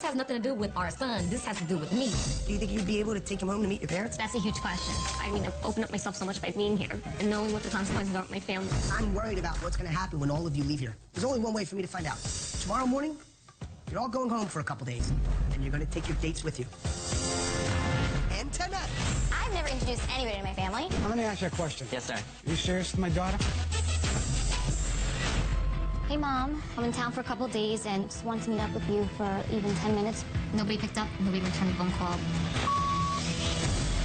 has nothing to do with our son. This has to do with me. Do you think you'd be able to take him home to meet your parents? That's a huge question. I mean, I've opened up myself so much by being here and knowing what the consequences are with my family. I'm worried about what's going to happen when all of you leave here. There's only one way for me to find out. Tomorrow morning, you're all going home for a couple days, and you're going to take your dates with you. And tonight. I've never introduced anybody to my family. Let me ask you a question. Yes, sir. You serious with my daughter? Hey, Mom. I'm in town for a couple of days and just wanted to meet up with you for even 10 minutes. Nobody picked up. Nobody returned the phone call.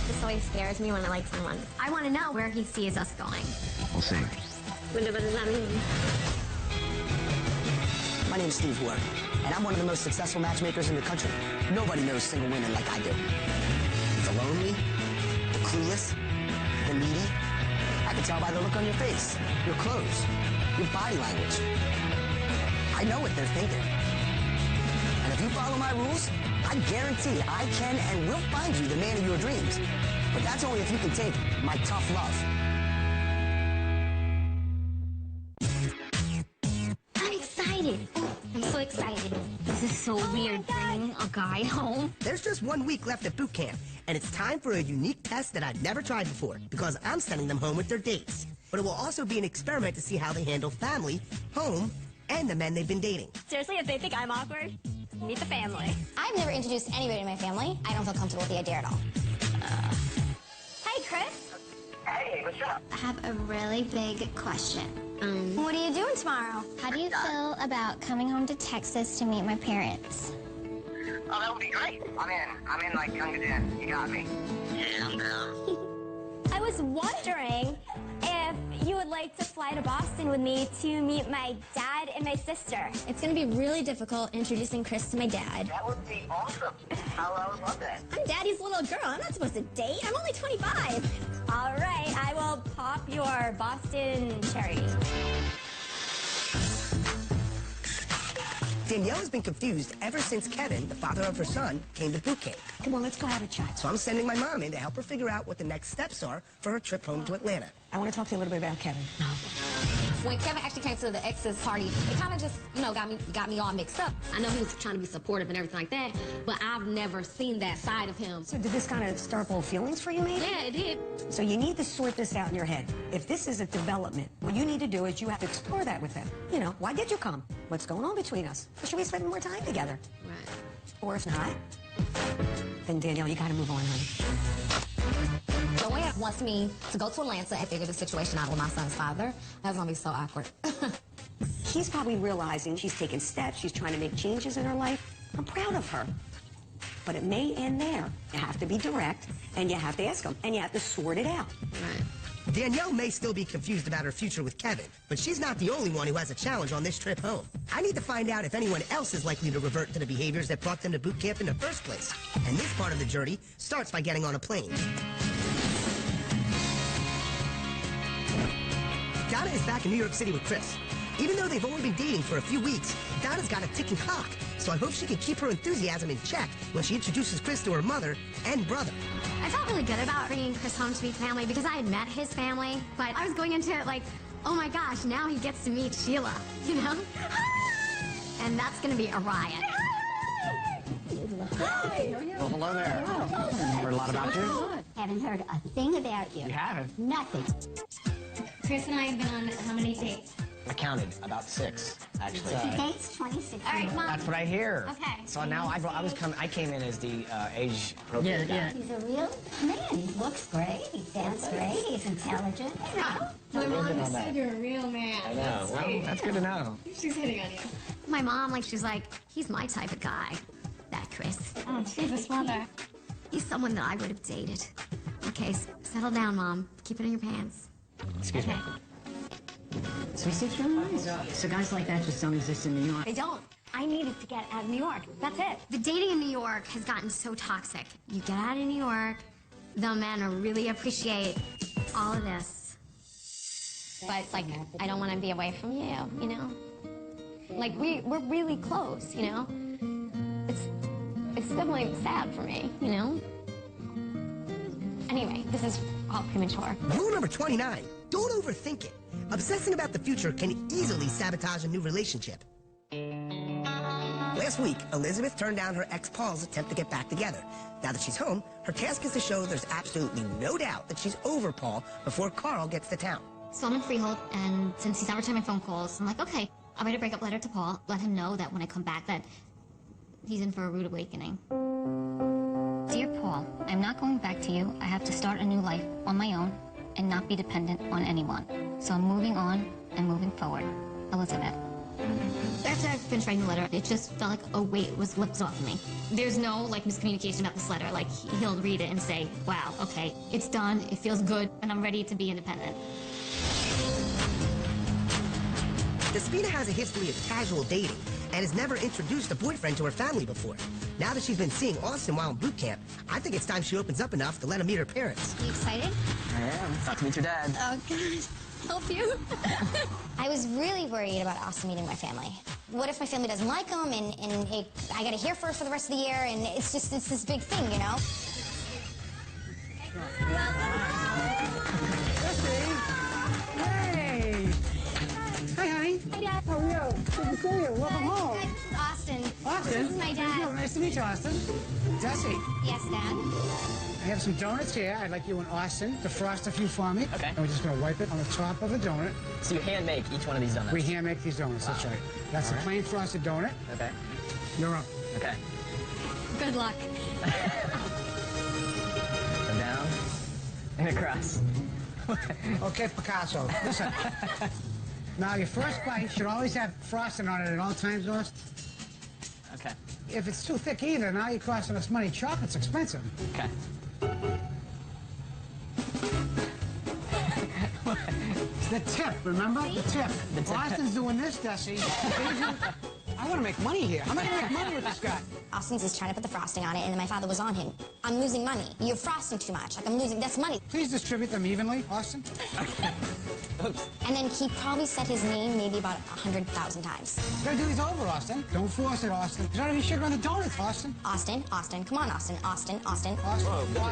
This always scares me when I like someone. I want to know where he sees us going. We'll see. What does that mean? My name's Steve Ward, and I'm one of the most successful matchmakers in the country. Nobody knows single women like I do. The lonely, the clueless, the needy. I can tell by the look on your face, your clothes, your body language. I know what they're thinking. And if you follow my rules, I guarantee I can and will find you the man of your dreams. But that's only if you can take my tough love. I'm excited. I'm so excited. This is so weird, bringing a guy home. There's just 1 week left at boot camp, and it's time for a unique test that I've never tried before, because I'm sending them home with their dates. But it will also be an experiment to see how they handle family, home, and the men they've been dating. Seriously, if they think I'm awkward, meet the family. I've never introduced anybody to my family. I don't feel comfortable with the idea at all. Hey, Chris. Hey, what's up? I have a really big question. What are you doing tomorrow? How do you feel about coming home to Texas to meet my parents? Oh, that would be great. I'm in like Young Again. You got me. Yeah, I'm down. I was wondering if you would like to fly to Boston with me to meet my dad and my sister. It's going to be really difficult introducing Chris to my dad. That would be awesome. I would love that. I'm Daddy's little girl. I'm not supposed to date. I'm only 25. All right, I will pop your Boston cherry. Danielle has been confused ever since Kevin, the father of her son, came to boot camp. Come on, let's go have a chat. So I'm sending my mom in to help her figure out what the next steps are for her trip home to Atlanta. I want to talk to you a little bit about Kevin. When Kevin actually came to the ex's party, it kind of just, got me all mixed up. I know he was trying to be supportive and everything like that, but I've never seen that side of him. So did this kind of stir up old feelings for you, maybe? Yeah, it did. So you need to sort this out in your head. If this is a development, what you need to do is you have to explore that with him. You know, why did you come? What's going on between us? Or should we spend more time together? Right. Or if not, then Danielle, you got to move on, honey. Joanne wants me to go to Atlanta and figure the situation out with my son's father. That's gonna be so awkward. He's probably realizing she's taking steps, she's trying to make changes in her life. I'm proud of her. But it may end there. You have to be direct, and you have to ask him, and you have to sort it out. Right. Danielle may still be confused about her future with Kevin, but she's not the only one who has a challenge on this trip home. I need to find out if anyone else is likely to revert to the behaviors that brought them to boot camp in the first place. And this part of the journey starts by getting on a plane. Donna is back in New York City with Chris. Even though they've only been dating for a few weeks, Donna's got a ticking clock, so I hope she can keep her enthusiasm in check when she introduces Chris to her mother and brother. I felt really good about bringing Chris home to meet family because I had met his family, but I was going into it like, oh my gosh, now he gets to meet Sheila, you know? And that's gonna be a riot. Well, hello there. Heard a lot about you? Haven't heard a thing about you. You haven't? Nothing. Chris and I have been on how many dates? I counted about 6, actually. Dates 26. All right, Mom. That's what I hear. Okay. So now I came in as the age appropriate guy. He's a real man. He looks great. He sounds great. He's intelligent. You know. My mom on just that. said you're a real man. I know. Well, that's good to know. She's hitting on you. My mom, she's like, he's my type of guy. That Chris. Oh, she's his mother. He's someone that I would have dated. Okay, settle down, Mom. Keep it in your pants. Excuse me. So he seems really nice. So guys like that just don't exist in New York. They don't. I needed to get out of New York. That's it. The dating in New York has gotten so toxic. You get out of New York, the men really appreciate all of this. But it's like, I don't want to be away from you, you know? Like, we're really close, you know? It's definitely sad for me, you know? Anyway, this is all premature. Rule number 29, don't overthink it. Obsessing about the future can easily sabotage a new relationship. Wait Last week, Elizabeth turned down her ex Paul's attempt to get back together. Now that she's home, her task is to show there's absolutely no doubt that she's over Paul before Carl gets to town. So I'm in Freehold, and since he's not returning my phone calls, I'm like, okay, I'll write a breakup letter to Paul, let him know that when I come back that he's in for a rude awakening. Dear Paul, I'm not going back to you. I have to start a new life on my own and not be dependent on anyone. So I'm moving on and moving forward. Elizabeth. After I finished writing the letter, it just felt like a weight was lifted off of me. There's no, miscommunication about this letter. He'll read it and say, wow, okay, it's done, it feels good, and I'm ready to be independent. Despina has a history of casual dating and has never introduced a boyfriend to her family before. Now that she's been seeing Austin while in boot camp, I think it's time she opens up enough to let him meet her parents. You excited? I am. About to meet your dad. Oh, God. Help you. I was really worried about Austin meeting my family. What if my family doesn't like him and I gotta hear first for the rest of the year and it's this big thing, you know? Hey! Hi, honey. Hi, Dad. How are you? Good to see you. Welcome home. Austin. Austin? This is my dad. Nice to meet you, Austin. Jesse, Yes, Dad. I have some donuts here. I'd like you and Austin to frost a few for me. Okay. And we're just going to wipe it on the top of the donut. So you hand make each one of these donuts? We hand make these donuts, that's right. That's a plain frosted donut. Okay. You're up. Okay. Good luck. Go down and across. Okay, Picasso, listen. Now, your first bite should always have frosting on it at all times, Austin. Okay. If it's too thick either, now you're costing us money. Chocolate's expensive. Okay. It's the tip, remember? The tip. Austin's doing this, Desi. I want to make money here. I'm not going to make money with this guy. Austin's just trying to put the frosting on it, and then my father was on him. I'm losing money. You're frosting too much. I'm losing. That's money. Please distribute them evenly, Austin. Oops. And then he probably said his name maybe about 100,000 times. You gotta do these over, Austin. Don't force it, Austin. There's not any sugar on the donuts, Austin. Austin, Come on, Austin, Austin. Austin.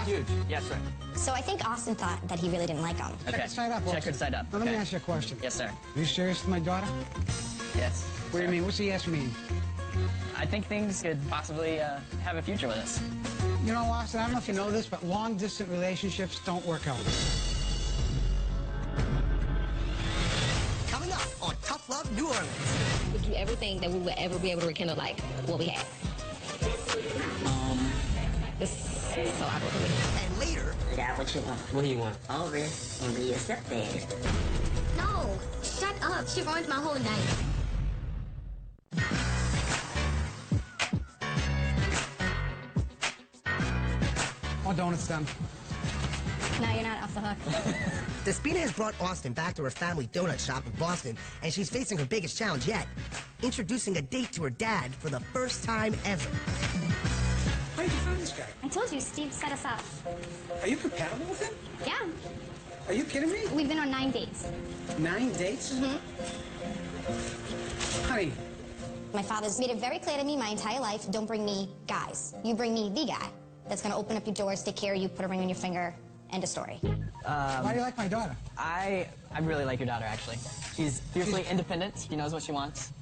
Huge. Yes, sir. So I think Austin thought that he really didn't like him. Okay. Check it side up, Check Austin. it side up. Now, let me Okay. ask you a question. Yes, sir. Are you serious with my daughter? Yes. What do you mean? What's the yes mean? I think things could possibly have a future with us. You know, Austin, I don't know if you know this, but long-distance relationships don't work out. Coming up on Tough Love New Orleans. Would you ever think that we would ever be able to rekindle like what we had? This is so awkward for me. And later, I got what you want. What do you want? All this and be accepted. No, shut up. She ruined my whole night. All donuts done. Now you're not off the hook. Despina has brought Austin back to her family donut shop in Boston, and she's facing her biggest challenge yet, introducing a date to her dad for the first time ever. How did you find this guy? I told you, Steve set us up. Are you compatible with him? Yeah, Are you kidding me? we've been on 9 dates. 9 dates? Mm-hmm. Honey, My father's made it very clear to me my entire life, don't bring me guys. You bring me the guy that's gonna open up your doors, take care of you, put a ring on your finger, end of story. why do you like my daughter? I really like your daughter, actually. She's fiercely independent. She knows what she wants.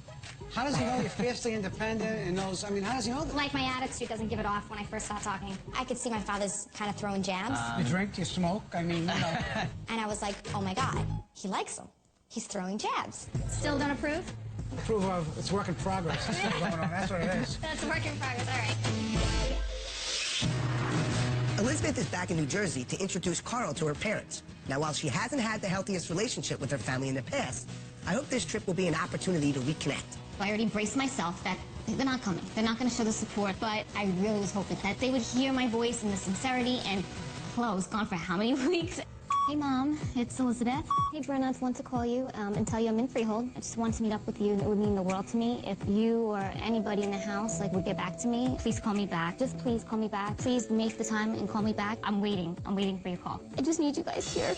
How does he know you're fiercely independent and knows, I mean, how does he know that? Like my attitude doesn't give it off when I first start talking. I could see my father's kind of throwing jabs. You drink, you smoke, I mean, you know. And I was like, oh my God, he likes them. He's throwing jabs. Still don't approve? Proof of it's work in progress. That's what's going on. That's what it is. That's a work in progress, all right. Elizabeth is back in New Jersey to introduce Carl to her parents. Now, while she hasn't had the healthiest relationship with her family in the past, I hope this trip will be an opportunity to reconnect. I already braced myself that they're not coming. They're not going to show the support, but I really was hoping that they would hear my voice and the sincerity, and hello, I was gone for how many weeks? Hey, Mom, it's Elizabeth. Hey, Brenna, I just want to call you and tell you I'm in Freehold. I just want to meet up with you. It would mean the world to me. If you or anybody in the house would get back to me, please call me back. Just please call me back. Please make the time and call me back. I'm waiting. I'm waiting for your call. I just need you guys here.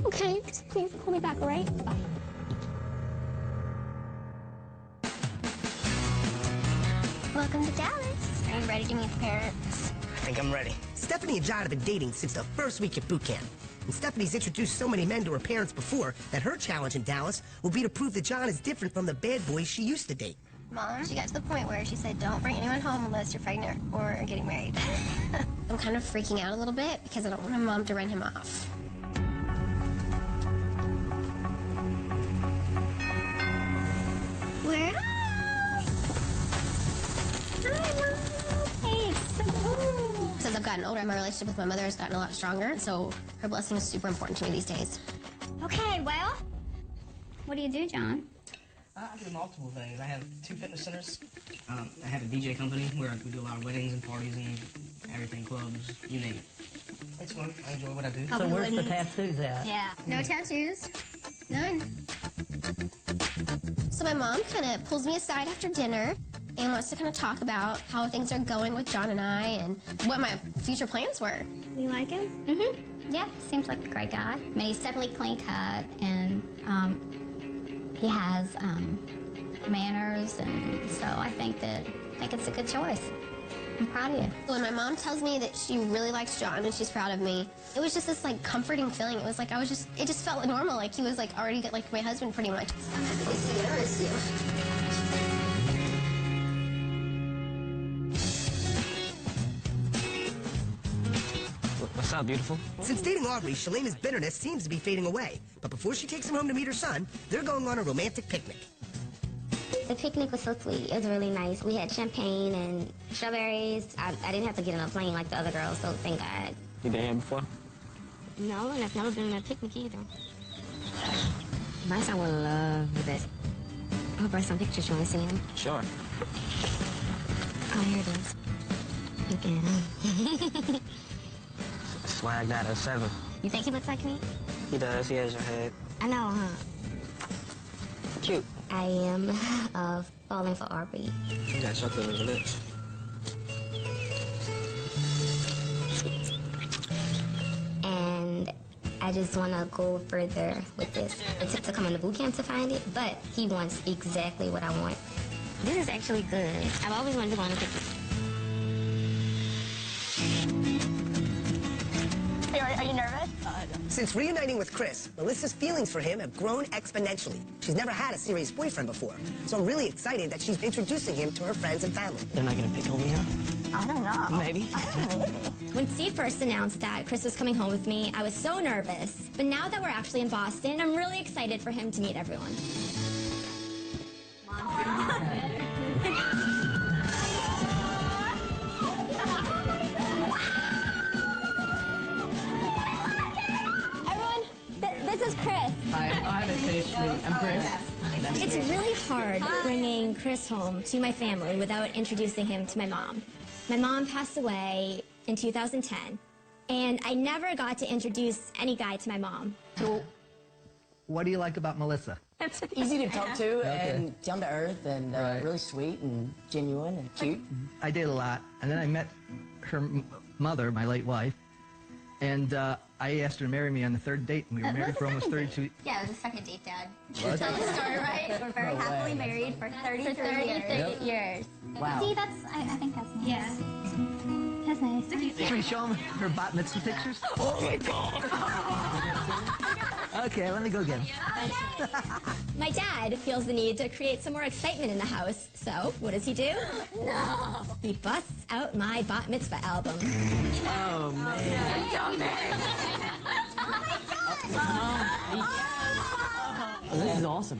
Okay, just please call me back, all right? Bye. Welcome to Dallas. Are you ready to meet the parents? I think I'm ready. Stephanie and John have been dating since the first week at boot camp. And Stephanie's introduced so many men to her parents before that her challenge in Dallas will be to prove that John is different from the bad boys she used to date. Mom, she got to the point where she said, don't bring anyone home unless you're pregnant or getting married. I'm kind of freaking out a little bit because I don't want my mom to run him off. Where? As I've gotten older, my relationship with my mother has gotten a lot stronger, so her blessing is super important to me these days. Okay, well, what do you do, John? I do multiple things. I have 2 fitness centers. I have a DJ company where we do a lot of weddings and parties and everything, clubs, you name it. It's fun. I enjoy what I do. So where's the tattoos at? Yeah. No tattoos? None. So my mom kind of pulls me aside after dinner and wants to kind of talk about how things are going with John and I and what my future plans were. You like him? Mm-hmm. Yeah, seems like a great guy. I mean, he's definitely clean cut, and he has manners, and so I think it's a good choice. I'm proud of you. When my mom tells me that she really likes John and she's proud of me, it was just this like comforting feeling. It was like it just felt normal, like he was like already like my husband pretty much. I'm happy to see you. I miss you. What's up, beautiful? Since dating Aubrey, Shalena's bitterness seems to be fading away. But before she takes him home to meet her son, they're going on a romantic picnic. The picnic was so sweet. It was really nice. We had champagne and strawberries. I didn't have to get on a plane like the other girls, so thank God. You been here before? No, and I've never been on a picnic either. My son will love the best. I'll bring some pictures. You want to see them? Sure. Oh, here it is. Look at him. Swag that at 7. You think he looks like me? He does. He has your head. I know, huh? Cute. I am falling for Aubrey. You got chocolate on your lips. And I just want to go further with this. It took to come into boot camp to find it, but he wants exactly what I want. This is actually good. I've always wanted to go on a picnic. Are you nervous? Since reuniting with Chris, Melissa's feelings for him have grown exponentially. She's never had a serious boyfriend before, so I'm really excited that she's introducing him to her friends and family. They're not gonna pick on me, huh? I don't know. Maybe. When Steve first announced that Chris was coming home with me, I was so nervous. But now that we're actually in Boston, I'm really excited for him to meet everyone. This is Chris. Hi, I haven't finished me. I'm Chris. It's really hard bringing Chris home to my family without introducing him to my mom. My mom passed away in 2010, and I never got to introduce any guy to my mom. So, what do you like about Melissa? Easy to talk to and down to earth and really sweet and genuine and cute. I did a lot, and then I met her mother, my late wife, and I asked her to marry me on the 3rd date, and we were married for almost 32 years. Yeah, it was a second date, Dad. What? Tell the story, right? We're very happily married for 33 years. Wow. See, I think that's nice. Yeah. That's nice. Should we show them her bat mitzvah pictures? Oh my God. Okay, let me go get them. My dad feels the need to create some more excitement in the house, so what does he do? No. He busts out my bat mitzvah album. Oh man. Oh, this is awesome.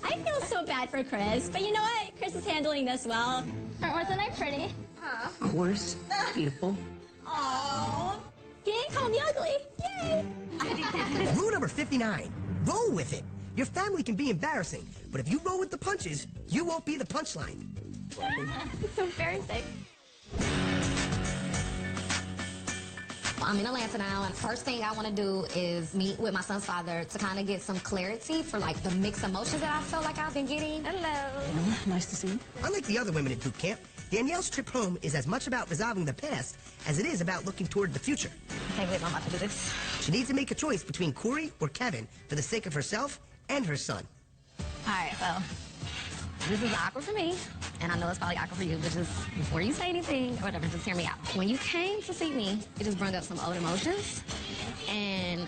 I feel so bad for Chris, but you know what? Chris is handling this well. Wasn't I pretty? Of course. Beautiful. Aww. He ain't called me ugly. Yay! Rule number 59, roll with it. Your family can be embarrassing, but if you roll with the punches, you won't be the punchline. It's so embarrassing. I'm in Atlanta now, and first thing I want to do is meet with my son's father to kind of get some clarity for like the mixed emotions that I feel like I've been getting. Hello. Nice to see you. Unlike the other women at boot camp, Danielle's trip home is as much about resolving the past as it is about looking toward the future. I can't believe I'm about to do this. She needs to make a choice between Corey or Kevin for the sake of herself and her son. All right, well, this is awkward for me, and I know it's probably awkward for you, but just before you say anything or whatever, just hear me out. When you came to see me, it just brought up some old emotions, and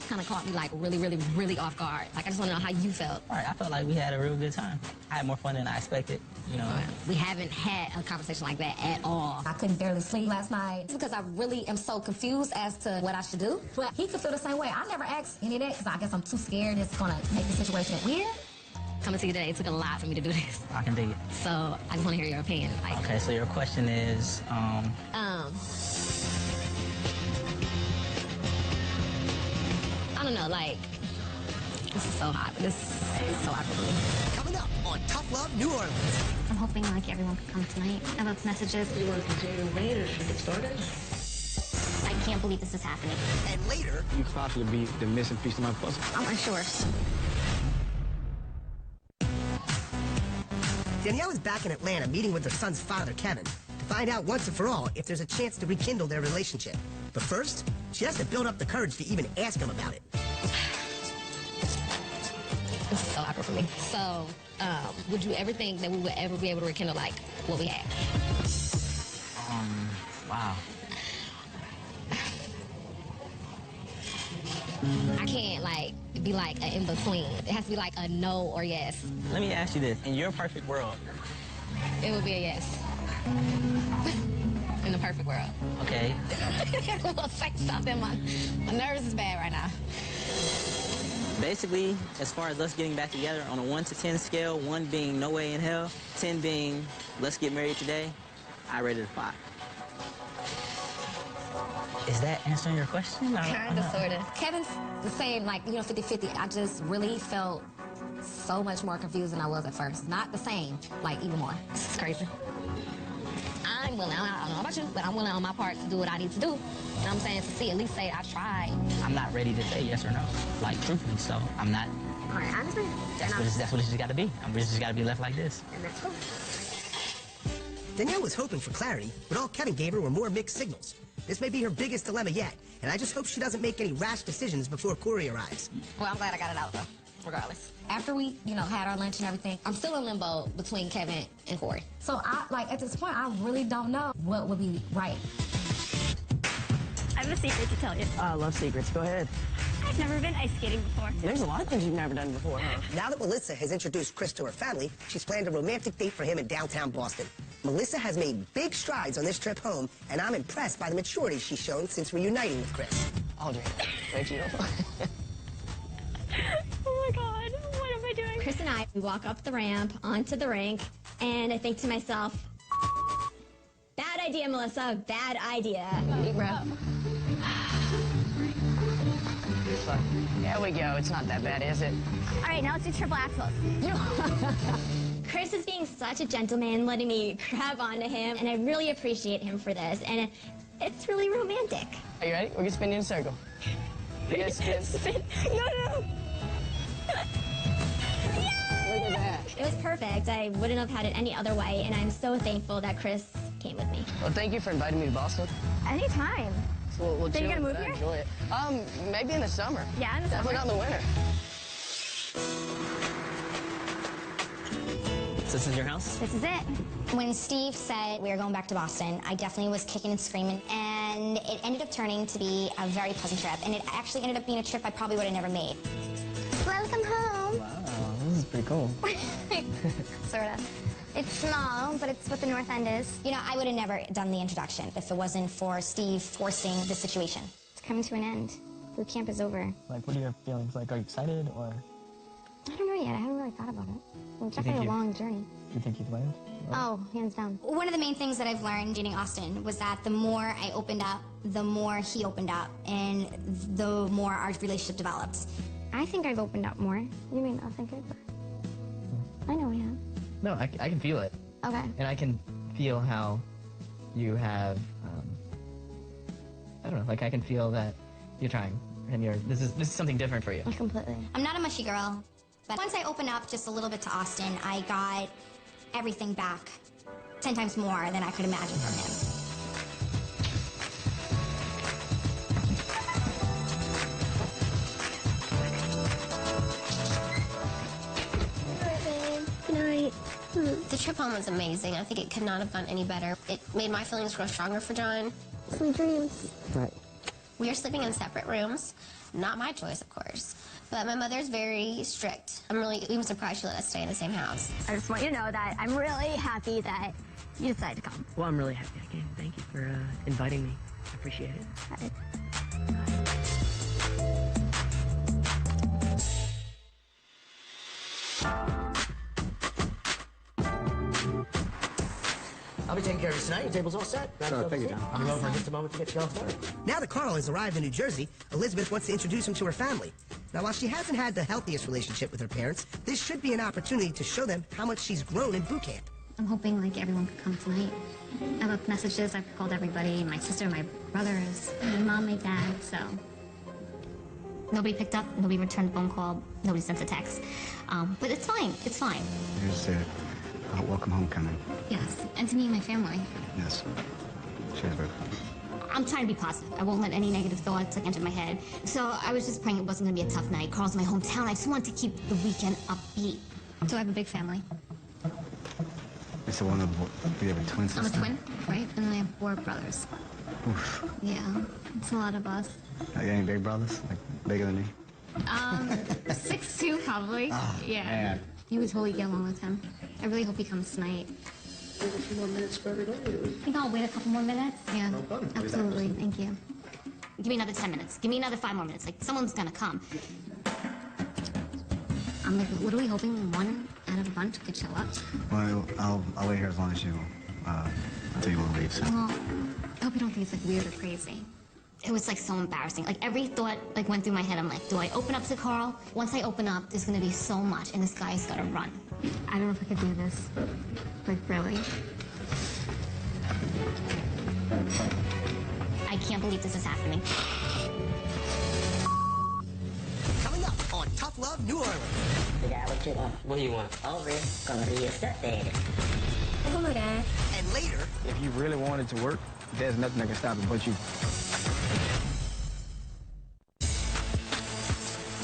kind of caught me like really off guard. Like I just want to know how you felt. All right, I felt like we had a real good time. I had more fun than I expected, you know. We haven't had a conversation like that at all. I couldn't barely sleep last night. It's because I really am so confused as to what I should do. But he could feel the same way. I never asked any of that because I guess I'm too scared it's going to make the situation weird. Coming to you today, it took a lot for me to do this. I can dig it. So I just want to hear your opinion. Like, okay, so your question is, I don't know, like, this is so hot. This is so hot for me. Coming up on Tough Love New Orleans. I'm hoping like everyone could come tonight. About the messages. You want to continue to wait or should we get started? I can't believe this is happening. And later, you could possibly be the missing piece of my puzzle. I'm unsure. Danielle is back in Atlanta meeting with her son's father, Kevin, to find out once and for all if there's a chance to rekindle their relationship. But first, she has to build up the courage to even ask him about it. This is so awkward for me. So, would you ever think that we would ever be able to rekindle, like, what we had? Wow. I can't, like, be like an in-between. It has to be like a no or yes. Let me ask you this. In your perfect world. It would be a yes. In the perfect world. Okay. Well, say something. My nerves is bad right now. Basically, as far as us getting back together on a 1 to 10 scale, 1 being no way in hell, 10 being let's get married today, I rated a 5. Is that answering your question? Kind of, sort of. Kevin's the same, like, 50-50. I just really felt so much more confused than I was at first. Not the same, like, even more. This is crazy. I'm willing, I don't know about you, but I'm willing on my part to do what I need to do. You know what I'm saying? To see, at least say I tried. I'm not ready to say yes or no, like, truthfully, so I'm not. All right, honestly, that's what it's just got to be. I'm just got to be left like this. And that's cool. Danielle was hoping for clarity, but all Kevin gave her were more mixed signals. This may be her biggest dilemma yet, and I just hope she doesn't make any rash decisions before Corey arrives. Well, I'm glad I got it out, though, regardless. After we, had our lunch and everything, I'm still in limbo between Kevin and Corey. So, at this point, I really don't know what would be right. I have a secret to tell you. I love secrets. Go ahead. I've never been ice skating before. There's a lot of things you've never done before, huh? Now that Melissa has introduced Chris to her family, she's planned a romantic date for him in downtown Boston. Melissa has made big strides on this trip home, and I'm impressed by the maturity she's shown since reuniting with Chris. Audrey, thank you. Oh my God, what am I doing? Chris and I, we walk up the ramp onto the rink, and I think to myself, bad idea, Melissa, bad idea. Deep breath. There we go. It's not that bad, is it? All right, now let's do triple axels. Chris is being such a gentleman, letting me grab onto him, and I really appreciate him for this, and it's really romantic. Are you ready? We're gonna spin you in a circle. You're gonna spin. Spin. No. Look at that. It was perfect. I wouldn't have had it any other way, and I'm so thankful that Chris came with me. Well, thank you for inviting me to Boston. Anytime. So we'll So chill you're gonna with move that, here? enjoy it. Maybe in the summer. Yeah, in the summer. Definitely not in the winter. So this is your house? This is it. When Steve said we were going back to Boston, I definitely was kicking and screaming, and it ended up turning to be a very pleasant trip, and it actually ended up being a trip I probably would have never made. Welcome home. Wow, this is pretty cool. Sort of. It's small, but it's what the North End is. I would have never done the introduction if it wasn't for Steve forcing the situation. It's coming to an end. Boot camp is over. Like, what are your feelings? Like, are you excited or? I don't know yet. I haven't really thought about it. It's definitely a long journey. Do you think you'd land? Oh, hands down. One of the main things that I've learned dating Austin was that the more I opened up, the more he opened up, and the more our relationship developed. I think I've opened up more. You may not think it, but I know I have. No, I can feel it. Okay. And I can feel how you have, I don't know, like I can feel that you're trying, and this is something different for you. Completely. I'm not a mushy girl, but once I opened up just a little bit to Austin, I got everything back 10 times more than I could imagine from him. The trip home was amazing. I think it could not have gone any better. It made my feelings grow stronger for John. Sweet dreams. Right. We are sleeping in separate rooms. Not my choice, of course. But my mother's very strict. I'm really even surprised she let us stay in the same house. I just want you to know that I'm really happy that you decided to come. Well, I'm really happy I came. Thank you for inviting me. I appreciate it. I'll be taking care of you tonight. Your table's all set. Thank you, John. I'll be over in just a moment to get you all started. Now that Carl has arrived in New Jersey, Elizabeth wants to introduce him to her family. Now, while she hasn't had the healthiest relationship with her parents, this should be an opportunity to show them how much she's grown in boot camp. I'm hoping like everyone could come tonight. I left messages, I've called everybody, my sister, my brothers, my mom, my dad, so. Nobody picked up, nobody returned a phone call, nobody sent a text. But it's fine, it's fine. Here's welcome homecoming. Yes, and to me and my family. Yes. Cheers, babe. I'm trying to be positive. I won't let any negative thoughts like enter my head. So I was just praying it wasn't gonna be a tough night. Carl's my hometown. I just wanted to keep the weekend upbeat. So I have a big family. It's one of you have a twin sister? I'm a twin, right? And then I have 4 brothers. Oof. Yeah, it's a lot of us. You any big brothers? Like bigger than me? 6'2", probably. Oh, yeah. Man. You would totally get along with him. I really hope he comes tonight. Wait a few more minutes for everybody. You think I'll wait a couple more minutes? Yeah, No problem. absolutely. Thank you. Give me another 10 minutes. Give me another 5 more minutes. Like, someone's gonna come. I'm like literally hoping one out of a bunch could show up. Well, I'll wait here as long as you until you want to leave. So. Well, I hope you don't think it's like weird or crazy. It was like so embarrassing. Like every thought like went through my head. I'm like, do I open up to Carl? Once I open up, there's gonna be so much, and this guy's gotta run. I don't know if I could do this. Like really. I can't believe this is happening. Coming up on Tough Love New Orleans. We got what you want. What do you want? Over, gonna be your stepdaddy. Oh my God. And later, If you really want it to work, there's nothing that can stop it but you.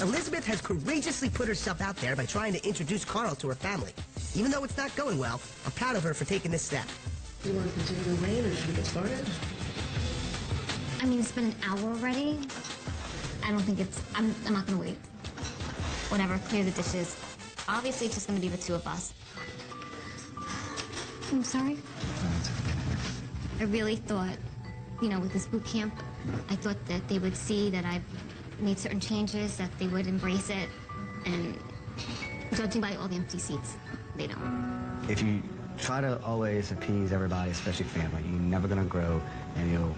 Elizabeth has courageously put herself out there by trying to introduce Carl to her family. Even though it's not going well, I'm proud of her for taking this step. You want to continue to wait, or should we get started? I mean, it's been an hour already. I don't think it's. I'm not gonna wait. Whatever. Clear the dishes. Obviously, it's just gonna be the 2 of us. I'm sorry. I really thought, you know, with this boot camp, I thought that they would see that I've made certain changes, that they would embrace it, and judging by all the empty seats, they don't. If you try to always appease everybody, especially family, you're never gonna grow, and you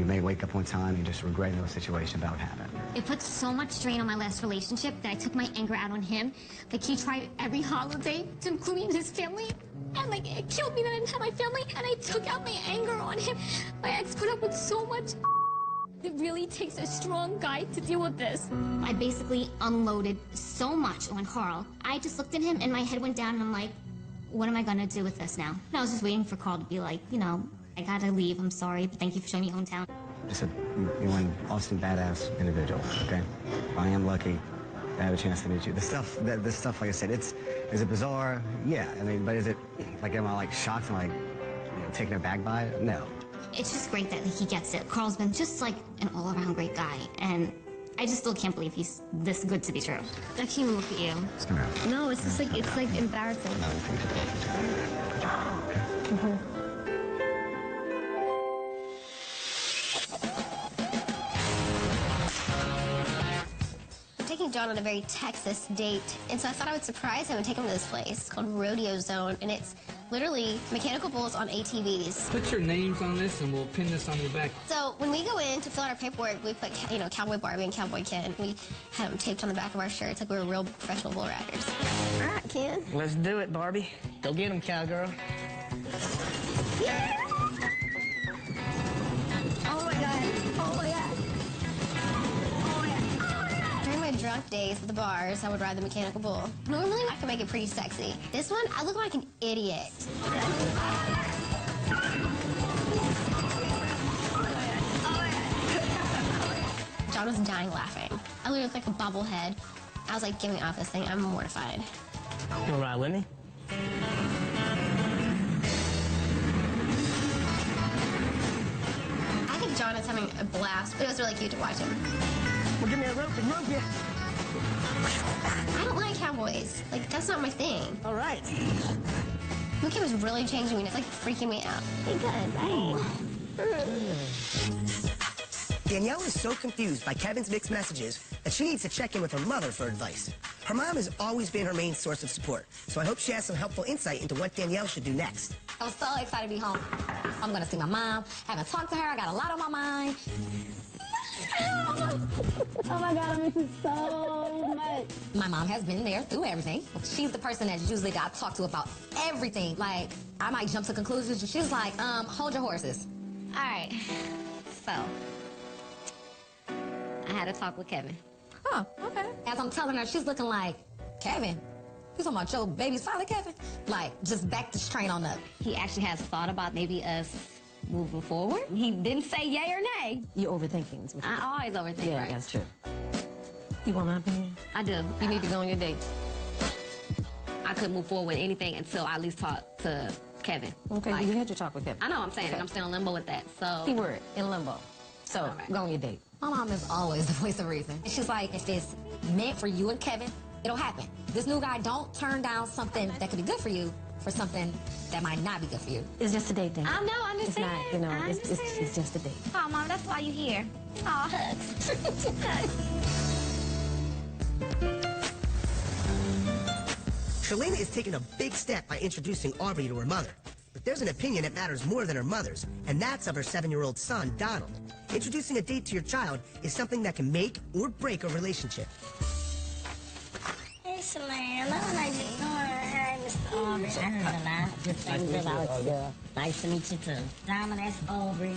may wake up one time and just regret the situation about having. It put so much strain on my last relationship that I took my anger out on him. Like, he tried every holiday to include me in his family. And, like, it killed me that I didn't have my family. And I took out my anger on him. My ex put up with so much. It really takes a strong guy to deal with this. I basically unloaded so much on Carl. I just looked at him and my head went down and I'm like, what am I gonna do with this now? And I was just waiting for Carl to be like, you know, I gotta leave, I'm sorry, but thank you for showing me hometown. Just you're one awesome, badass individual, okay? I am lucky to have a chance to meet you. This stuff, like I said, is it bizarre? Yeah, I mean, but is it, like, am I, like, shocked and, like, you know, taken aback by it? No. It's just great that he gets it. Carl's been just, like, an all-around great guy, and I just still can't believe he's this good to be true. I can't even look at you. Just come here. No, it's just, like, embarrassing. Taking John on a very Texas date, and so I thought I would surprise him and take him to this place. It's called Rodeo Zone, and it's literally mechanical bulls on ATVs. Put your names on this and we'll pin this on your back. So when we go in to fill out our paperwork, we put, you know, Cowboy Barbie and Cowboy Ken. We had them taped on the back of our shirts like we were real professional bull riders. All right, Ken. Let's do it, Barbie. Go get him, cowgirl. Yeah! Oh my God! Oh my God! During my drunk days at the bars, I would ride the mechanical bull. Normally, I can make it pretty sexy. This one, I look like an idiot. John was dying laughing. I literally looked like a bobblehead. I was like, get me off this thing. I'm mortified. You wanna ride with me? I think John is having having a blast. It was really cute to watch him. Well, give me a rope and rope you. I don't like cowboys. Like, that's not my thing. All right. Look, it was really changing me. It's like freaking me out. Hey, good. Danielle is so confused by Kevin's mixed messages that she needs to check in with her mother for advice. Her mom has always been her main source of support, so I hope she has some helpful insight into what Danielle should do next. I'm so excited to be home. I'm gonna see my mom. Haven't talked to her. I got a lot on my mind. Oh my God, I miss you so much. My mom has been there through everything. She's the person that usually got talked to about everything. Like, I might jump to conclusions. She's like, hold your horses. All right. So, I had a talk with Kevin. Oh, okay. As I'm telling her, she's looking like, Kevin? You talking about your baby's father, Kevin? Like, just back this train on up. He actually has thought about maybe us moving forward. He didn't say yay or nay. You're overthinking. Is what you're I always overthink, Yeah, right? that's true. You want my opinion? I do. You need to go on your date. I couldn't move forward with anything until I at least talk to Kevin. Okay, Like, you had your talk with Kevin. I know I'm saying, Okay. and I'm still in limbo with that. So Key word, in limbo. So, right. go on your date. my mom is always the voice of reason. And she's like, if it's meant for you and Kevin, it'll happen. This new guy, don't turn down something that could be good for you for something that might not be good for you. It's just a date thing. I know, I It's understand. not, you know, I it's understand. just a date. Oh, Mom, that's why you here. Oh, hugs. Shalana is taking a big step by introducing Aubrey to her mother. But there's an opinion that matters more than her mother's, and that's of her 7-year-old son, Donald. Introducing a date to your child is something that can make or break a relationship. Hey, Samantha. How you doing? Hi, Mr. Aubrey. I heard a lot of good things about you. Nice to meet you, too. Donna, that's Aubrey.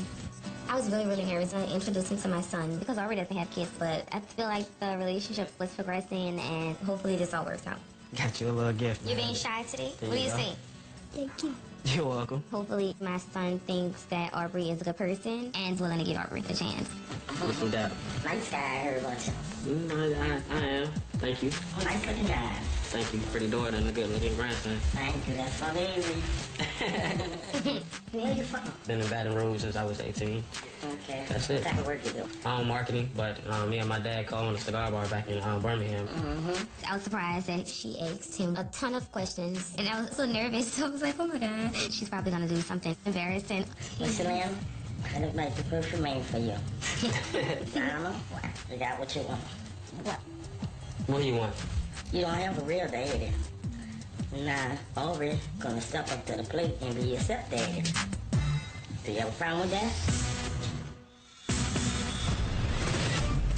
I was really, really nervous when introducing to my son because Aubrey doesn't have kids, but I feel like the relationship was progressing and hopefully this all works out. Got you a little gift. You're being shy today? There What do you you go. think? Thank you. You're welcome. Hopefully my son thinks that Aubrey is a good person and is willing to give Aubrey a chance. With some doubt. Nice guy, I heard about you. I am. Thank you. Nice looking guy. Thank you. Pretty daughter and a good looking grandson. Thank you. That's my baby. Where you from? Been in Baton Rouge since I was 18. Okay. That's it. What type of work you do? Marketing, but me and my dad co-owned a cigar bar back in Birmingham. I was surprised that she asked him a ton of questions and I was so nervous. So I was like, oh my God, she's probably gonna do something embarrassing. Listen, ma'am. I look like the perfect man for you. Donna, you got what you want. What? What do you want? You don't have a real daddy. Nah, Aubrey gonna step up to the plate and be your stepdaddy. Do you have a problem with that?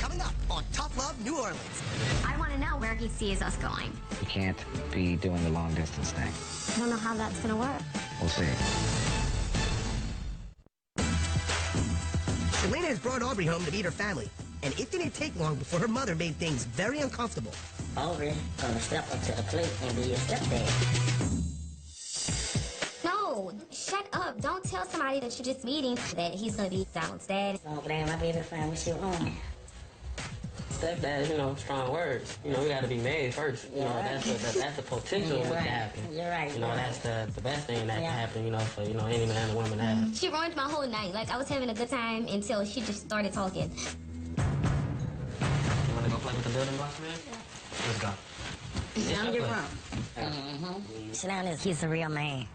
Coming up on Tough Love New Orleans. I wanna know where he sees us going. You can't be doing the long distance thing. I don't know how that's gonna work. We'll see. Shalana has brought Aubrey home to meet her family, and it didn't take long before her mother made things very uncomfortable. Aubrey gonna step up to the plate and be your stepdaddy. No, shut up. Don't tell somebody that you're just meeting that he's gonna be Donald's dad. Oh, glad my baby find what you want. Stepdad, strong words. We gotta be married first. That's the potential of what can happen. You're right. That's the best thing that can happen, for, any man and woman to have. She ruined my whole night. Like, I was having a good time until she just started talking. You wanna go play with the building blocks, man? Let's go. Where you from? Sit down, he's a real man.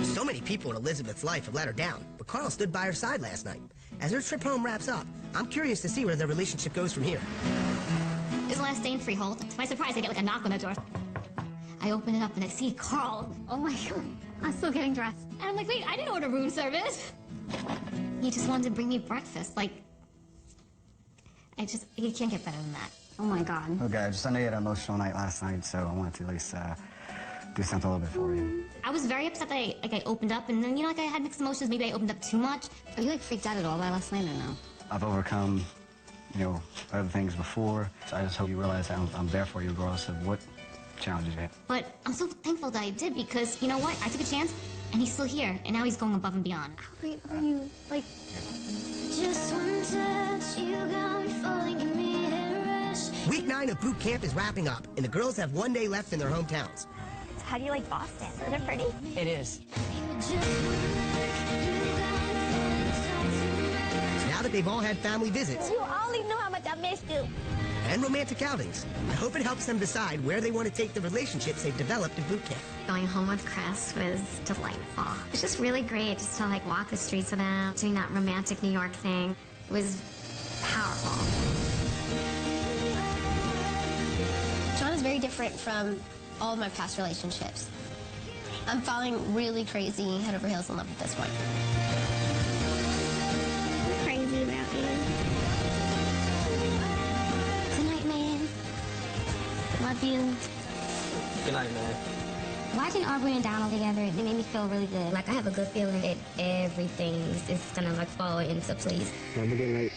So many people in Elizabeth's life have let her down, but Carl stood by her side last night. As her trip home wraps up, I'm curious to see where their relationship goes from here. It's the last day in Freehold. To my surprise, I get like a knock on the door. I open it up and I see Carl. Oh my God, I'm still getting dressed. And I'm like, wait, I didn't order room service. He just wanted to bring me breakfast. Like, you can't get better than that. Oh my God. Okay, I know you had an emotional night last night, so I wanted to at least do something a little bit for you. I was very upset that I opened up, and then, I had mixed emotions. Maybe I opened up too much. Are you, freaked out at all by last night or no? I've overcome, other things before, so I just hope you realize that I'm there for you regardless of what challenges you have. But I'm so thankful that I did because, you know what? I took a chance, and he's still here, and now he's going above and beyond. How great are you? Like, just one touch, you got me falling in me and rush. Week 9 of boot camp is wrapping up, and the girls have 1 day left in their hometowns. How do you like Boston? Is it pretty? It is. Just that they've all had family visits You only knew how much I missed you. and romantic outings, I hope it helps them decide where they want to take the relationships they've developed in boot camp. Going home with Chris was delightful. It's just really great just to like walk the streets with him, doing that romantic New York thing. It was powerful. John is very different from all of my past relationships. I'm falling really crazy, head over heels in love with this one. I'm crazy about you. Good night, man. Love you. Good night, man. Watching Aubrey and Donald together, it made me feel really good. Like, I have a good feeling that everything is gonna, like, fall into place. Have a good night.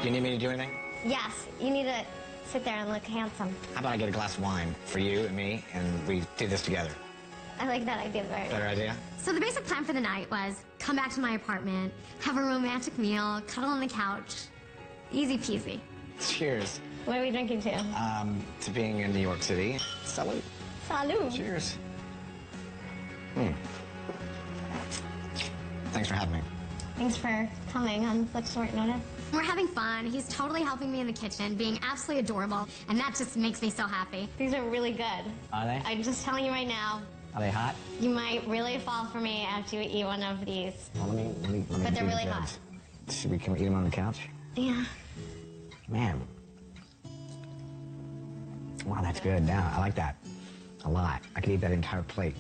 Do you need me to do anything? Yes, you need to sit there and look handsome. How about I get a glass of wine for you and me, and we do this together? I like that idea very much. Better idea? So the basic plan for the night was come back to my apartment, have a romantic meal, cuddle on the couch. Easy peasy. Cheers. What are we drinking to? To being in New York City. Salute. Salud. Cheers. Thanks for having me. Thanks for coming on such short notice. We're having fun. He's totally helping me in the kitchen, being absolutely adorable, and that just makes me so happy. These are really good. Are they? I'm just telling you right now, Are they hot? you might really fall for me after you eat one of these. Well, let me But they're do the really jobs. Can we eat them on the couch? Yeah. Man. Wow, that's good. Now, I like that a lot. I could eat that entire plate.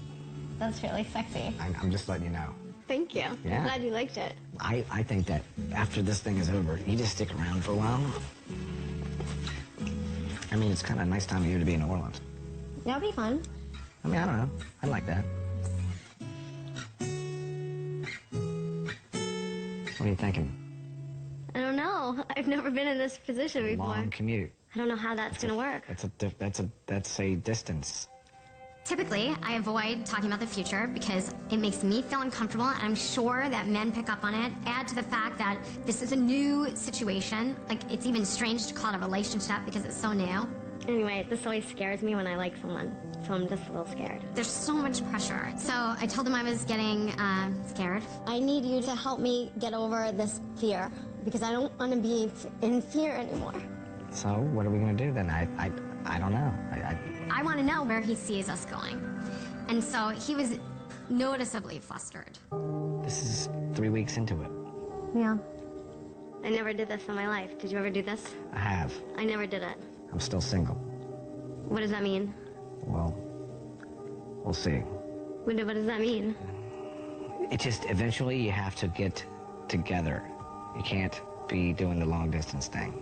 That's really sexy. I'm just letting you know. Thank you. Yeah. I'm glad you liked it. I think that after this thing is over, you just stick around for a while. I mean, it's kind of a nice time of year to be in New Orleans. That'll be fun. I mean, I don't know. I like that. What are you thinking? I don't know. I've never been in this position before. Long commute. I don't know how that's gonna work. That's a distance. Typically, I avoid talking about the future because it makes me feel uncomfortable, and I'm sure that men pick up on it. Add to the fact that this is a new situation. Like, it's even strange to call it a relationship because it's so new. Anyway, this always scares me when I like someone, so I'm just a little scared. There's so much pressure. So I told him I was getting scared. I need you to help me get over this fear because I don't want to be in fear anymore. So what are we gonna do then? I don't know. I want to know where he sees us going. And so he was noticeably flustered. This is 3 weeks into it. Yeah. I never did this in my life. Did you ever do this? I have. I never did it. I'm still single. What does that mean? Well, we'll see. What does that mean? It just, eventually you have to get together. You can't be doing the long distance thing.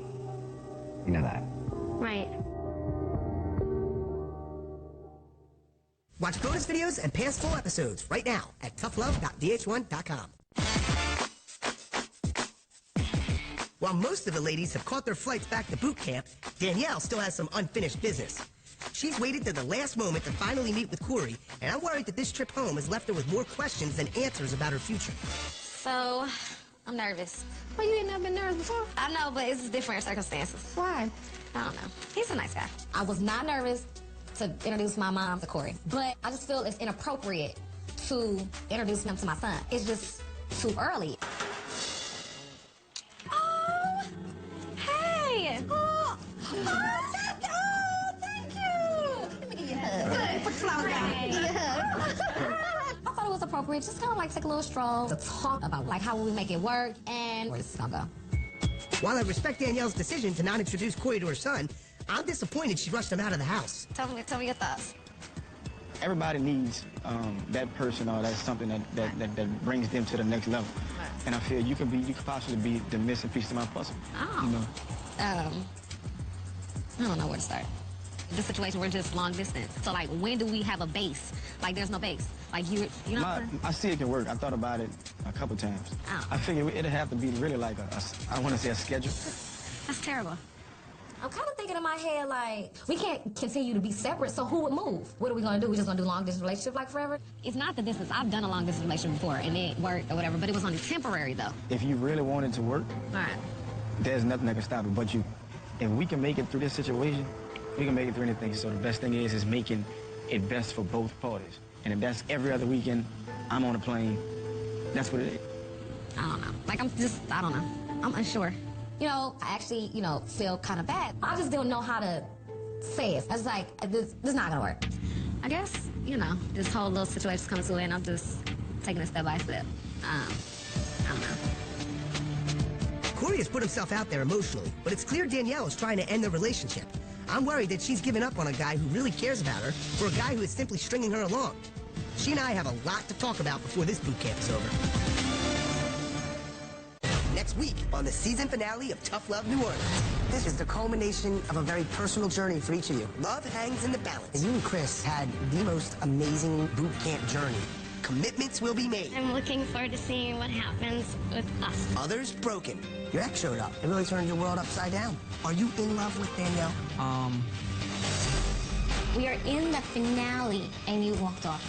You know that. Right. Watch bonus videos and past full episodes right now at toughlove.vh1.com. While most of the ladies have caught their flights back to boot camp, Danielle still has some unfinished business. She's waited to the last moment to finally meet with Corey, and I'm worried that this trip home has left her with more questions than answers about her future. So, I'm nervous. Well, you ain't never been nervous before. I know, but it's different circumstances. Why? I don't know. He's a nice guy. I was not nervous to introduce my mom to Corey, but I just feel it's inappropriate to introduce him to my son. It's just too early. Oh, hey! Oh, thank you! Let me give you a hug. Put flowers down. I thought it was appropriate, just kind of like take a little stroll to talk about like how will we make it work and where this is gonna go. While I respect Danielle's decision to not introduce Corey to her son, I'm disappointed she rushed him out of the house. Tell me your thoughts. Everybody needs that person or that's something that brings them to the next level. Right. And I feel you could possibly be the missing piece to my puzzle. Oh. You know? I don't know where to start. This situation, we're just long distance. So like, when do we have a base? Like, there's no base. Like, you know. I see it can work. I thought about it a couple times. Oh. I figure it'd have to be really like I don't want to say a schedule. That's terrible. I'm kind of thinking in my head, like, we can't continue to be separate, so who would move? What are we going to do? We just going to do long-distance relationship like forever? It's not the distance. I've done a long-distance relationship before, and it worked or whatever, but it was only temporary, though. If you really want it to work, all right, there's nothing that can stop it. But if we can make it through this situation, we can make it through anything. So the best thing is making it best for both parties. And if that's every other weekend, I'm on a plane, that's what it is. I don't know. Like, I don't know. I'm unsure. You know, I actually, feel kind of bad. I just don't know how to say it. I was like, this is not gonna work. I guess, this whole little situation's coming to an end. I'm just taking it step by step. I don't know. Corey has put himself out there emotionally, but it's clear Danielle is trying to end the relationship. I'm worried that she's given up on a guy who really cares about her for a guy who is simply stringing her along. She and I have a lot to talk about before this boot camp is over. Next week on the season finale of Tough Love New Orleans. This is the culmination of a very personal journey for each of you. Love hangs in the balance. And you and Chris had the most amazing boot camp journey. Commitments will be made. I'm looking forward to seeing what happens with us. Others broken. Your ex showed up. It really turned your world upside down. Are you in love with Danielle? We are in the finale, and you walked off.